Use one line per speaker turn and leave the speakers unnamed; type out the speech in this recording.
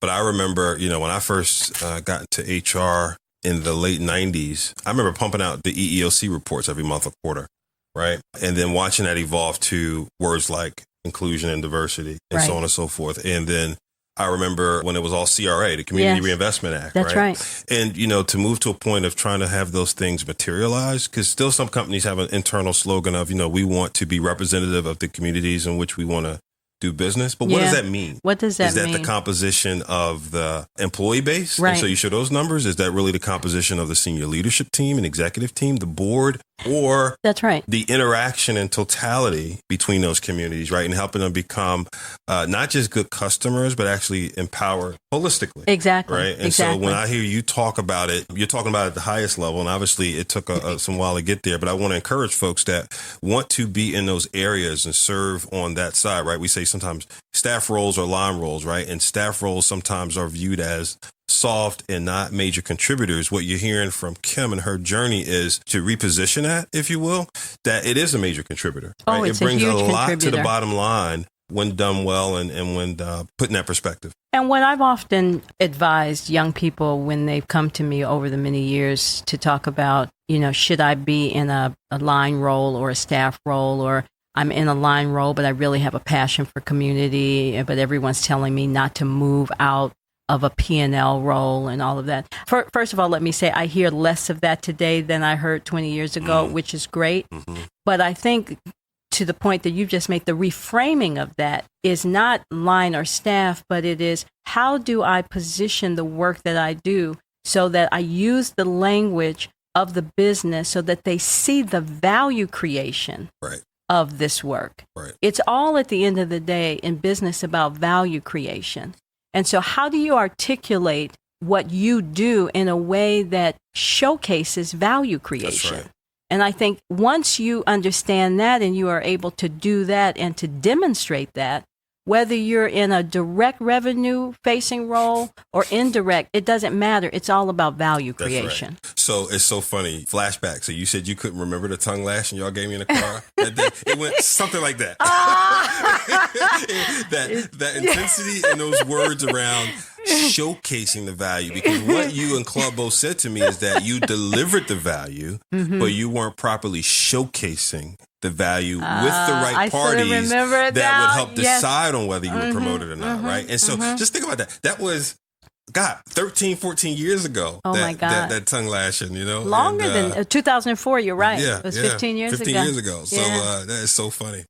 But I remember, when I first got into HR in the late 90s, I remember pumping out the EEOC reports every month or quarter, right? And then watching that evolve to words like inclusion and diversity and so on and so forth. And then I remember when it was all CRA, the Community Reinvestment Act.
That's right.
And, to move to a point of trying to have those things materialize, because still some companies have an internal slogan of, we want to be representative of the communities in which we want to do business. But what does that mean?
What does that mean?
Is that the composition of the employee base?
Right.
And so you show those numbers. Is that really the composition of the senior leadership team and executive team, the board, or
that's right,
the interaction and totality between those communities, right? And helping them become not just good customers, but actually empowered holistically.
Exactly.
Right. And so when I hear you talk about it, you're talking about it at the highest level. And obviously it took some while to get there. But I want to encourage folks that want to be in those areas and serve on that side, right? We say sometimes staff roles or line roles, right? And staff roles sometimes are viewed as soft and not major contributors. What you're hearing from Kim and her journey is to reposition that, if you will, that it is a major contributor. Right?
It's
it brings
a huge
lot
contributor
to the bottom line when done well and when put in that perspective.
And what I've often advised young people when they've come to me over the many years to talk about, should I be in a line role or a staff role, or I'm in a line role, but I really have a passion for community, but everyone's telling me not to move out of a P&L role and all of that. First of all, let me say I hear less of that today than I heard 20 years ago, which is great. Mm-hmm. But I think to the point that you just made, the reframing of that is not line or staff, but it is how do I position the work that I do so that I use the language of the business so that they see the value creation of this work.
Right.
It's all at the end of the day in business about value creation. And so how do you articulate what you do in a way that showcases value creation?
That's right.
And I think once you understand that and you are able to do that and to demonstrate that, whether you're in a direct revenue facing role or indirect, it doesn't matter. It's all about value creation.
Right. So it's so funny. Flashback. So you said you couldn't remember the tongue lash and y'all gave me in the car. It went something like that. that intensity and those words around showcasing the value, because what you and Claude both said to me is that you delivered the value, but you weren't properly showcasing the value with the right parties that would help decide on whether you were promoted or not, right? And so just think about that. That was, 13, 14 years ago.
Oh, my God.
That tongue lashing,
Longer than 2004, you're right.
Yeah,
it was 15 years ago.
15 years ago. So that is so funny.